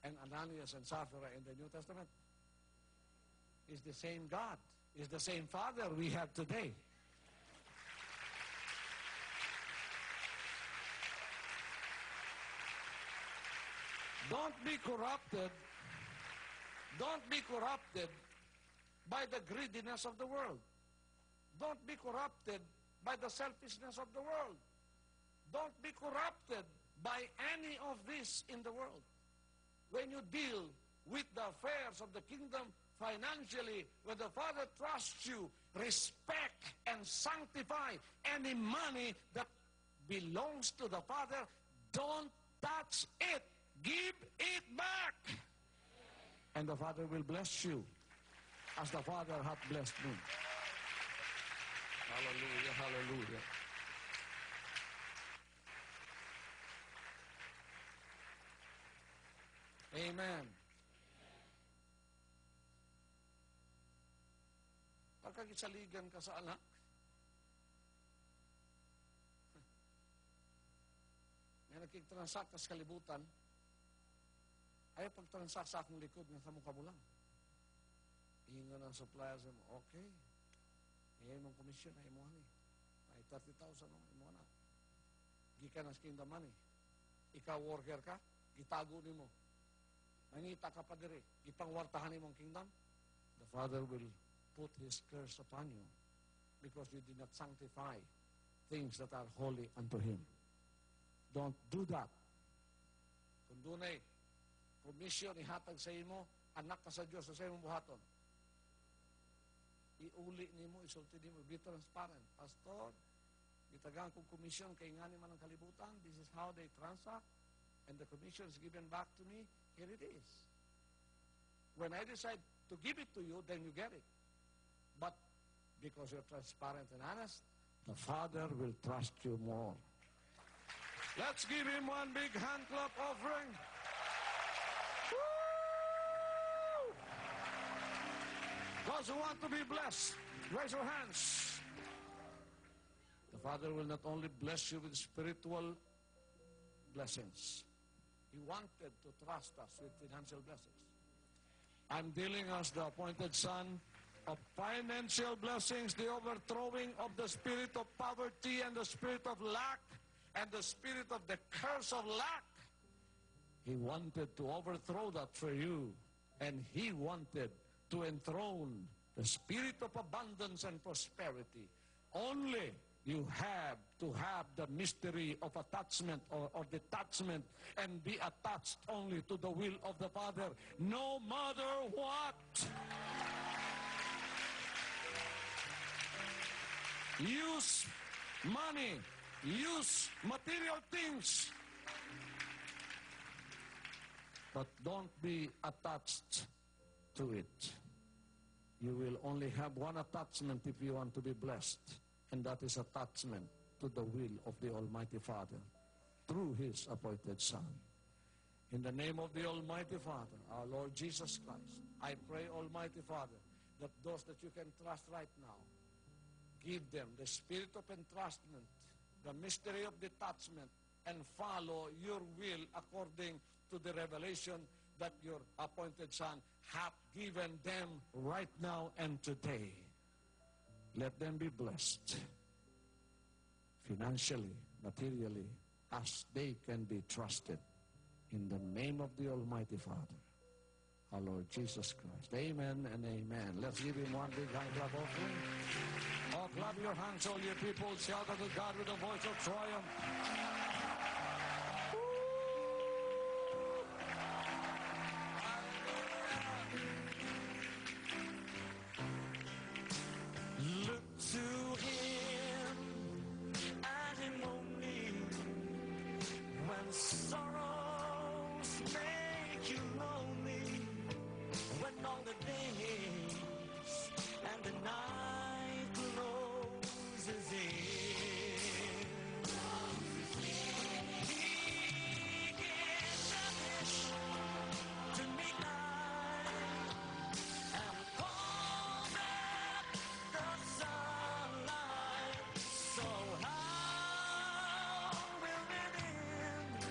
and Ananias and Sapphira in the New Testament? It's the same God. It's the same Father we have today. Don't be corrupted. Don't be corrupted by the greediness of the world. Don't be corrupted by the selfishness of the world. Don't be corrupted by any of this in the world. When you deal with the affairs of the kingdom financially, when the Father trusts you, respect and sanctify any money that belongs to the Father. Don't touch it. Give it back. And the Father will bless you as the Father hath blessed me. Hallelujah, hallelujah. Amen. Pagkakisaligan ka sa anak, may nagkikitransak ka sa kalibutan, ay pagtransak sa akong likod nga kamu lang. Ingon ang supplier sa mo, okay, ay mong komisyon, ay mo ni. Ay 30,000, ay mo na. Gikan ang kingdom money. Ikaw worker ka, gitago ni mo. Manita ka pa diri, ipangwartahan ni mong kingdom. The Father will put His curse upon you because you did not sanctify things that are holy unto Him. Don't do that. Kung dunay komisyon ihatag sa imo, anak ka sa Diyos sa imong buhaton. Iuli nimo, isulti nimo, be transparent. Pastor, gitagang kong komisyon kay ngani man ang kalibutan, this is how they transact, and the commission is given back to me, here it is. When I decide to give it to you, then you get it. But because you're transparent and honest, the Father will trust you more. Let's give Him one big hand clap offering. Woo! Those who want to be blessed, raise your hands. The Father will not only bless you with spiritual blessings. He wanted to trust us with financial blessings. I'm dealing as the appointed son of financial blessings, the overthrowing of the spirit of poverty and the spirit of lack and the spirit of the curse of lack. He wanted to overthrow that for you, and He wanted to enthrone the spirit of abundance and prosperity. Only you have to have the mystery of attachment or detachment and be attached only to the will of the Father, no matter what. Use money, use material things, but don't be attached to it. You will only have one attachment if you want to be blessed, and that is attachment to the will of the Almighty Father through His appointed Son. In the name of the Almighty Father, our Lord Jesus Christ, I pray, Almighty Father, that those that you can trust right now, give them the spirit of entrustment, the mystery of detachment, and follow your will according to the revelation that your appointed Son hath given them right now and today. Let them be blessed financially, materially, as they can be trusted. In the name of the Almighty Father, our Lord Jesus Christ. Amen and amen. Let's give Him one big hand clap offering. Oh, clap your hands, all you people. Shout unto God with a voice of triumph. Look to Him and Him only when sorrows make you lonely, when all the days and the night closes in. He gives a fish to midnight and calls up the sunlight. So how will it end?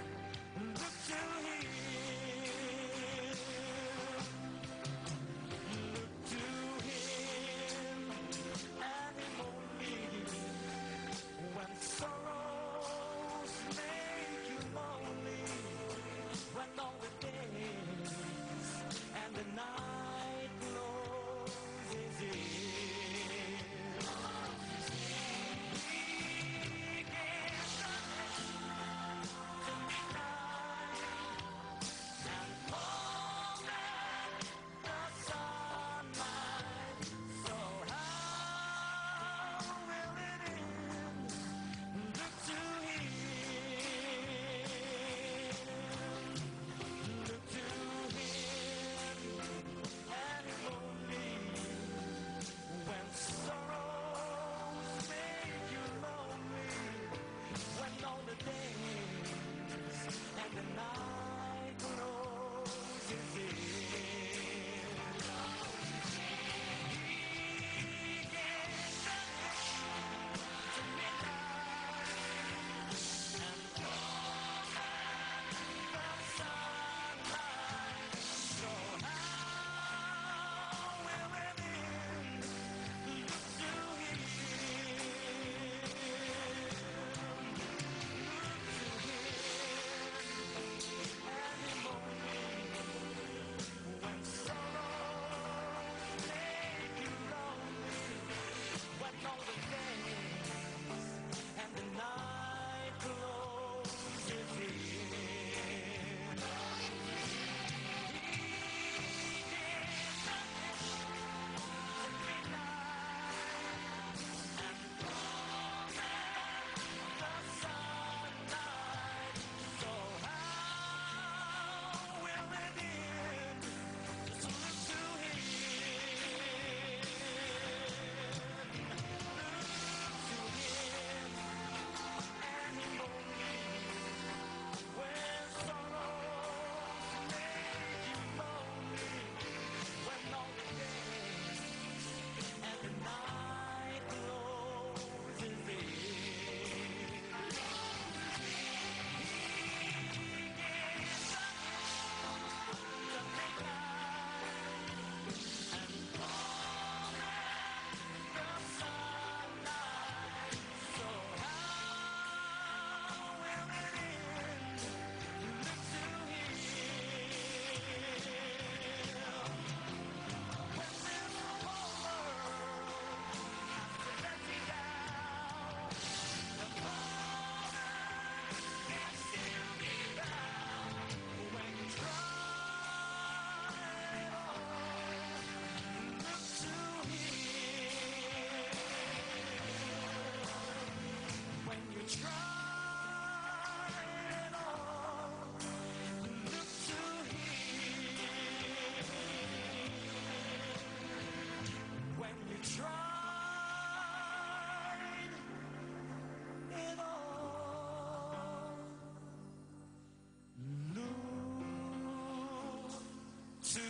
to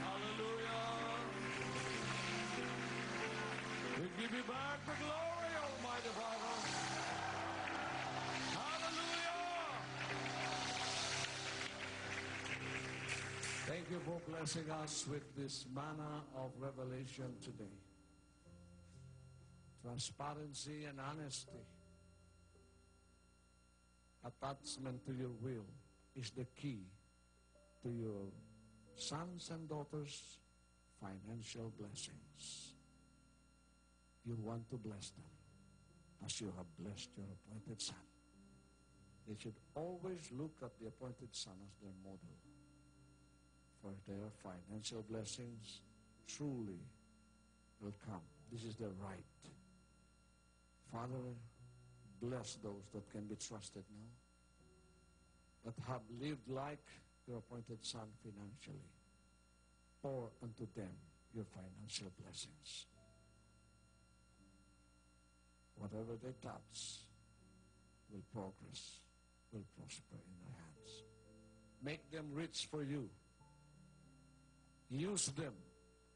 Hallelujah. We give you back the glory, Almighty Father. Hallelujah. Thank you for blessing us with this manna of revelation today. Transparency and honesty, attachment to your will is the key to your sons and daughters' financial blessings. You want to bless them as you have blessed your appointed son. They should always look at the appointed son as their model, for their financial blessings truly will come. This is their right. Father, bless those that can be trusted now, that have lived like your appointed son financially. Pour unto them your financial blessings. Whatever they touch will progress, will prosper in their hands. Make them rich for you. Use them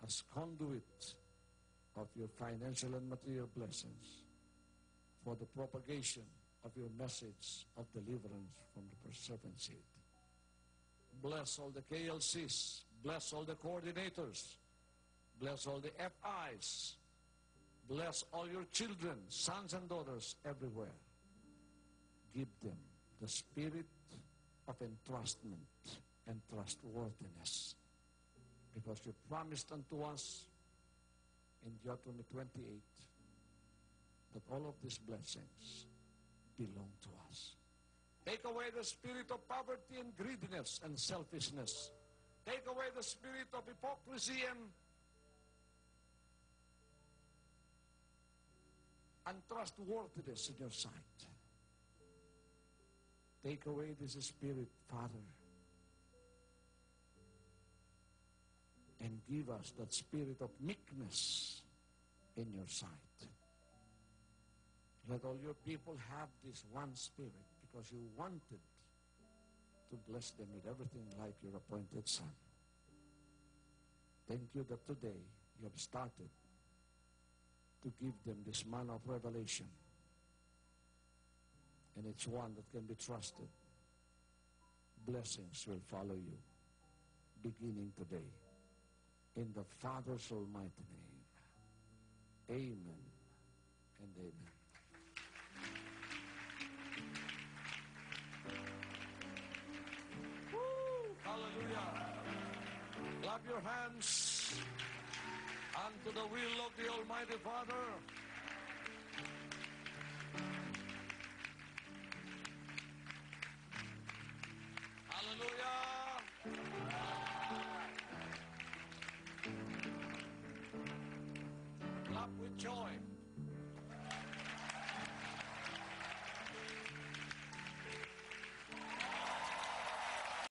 as conduit of your financial and material blessings for the propagation of your message of deliverance from the serpent seed. Bless all the KLCs. Bless all the coordinators. Bless all the FIs. Bless all your children, sons and daughters everywhere. Give them the spirit of entrustment and trustworthiness, because you promised unto us in Deuteronomy 28 that all of these blessings belong to us. Take away the spirit of poverty and greediness and selfishness. Take away the spirit of hypocrisy and untrustworthiness in your sight. Take away this spirit, Father, and give us that spirit of meekness in your sight. Let all your people have this one spirit, because you wanted to bless them with everything like your appointed son. Thank you that today you have started to give them this manna of revelation. And it's one that can be trusted. Blessings will follow you beginning today. In the Father's almighty name. Amen and amen. Woo! Hallelujah. Clap your hands unto the will of the Almighty Father.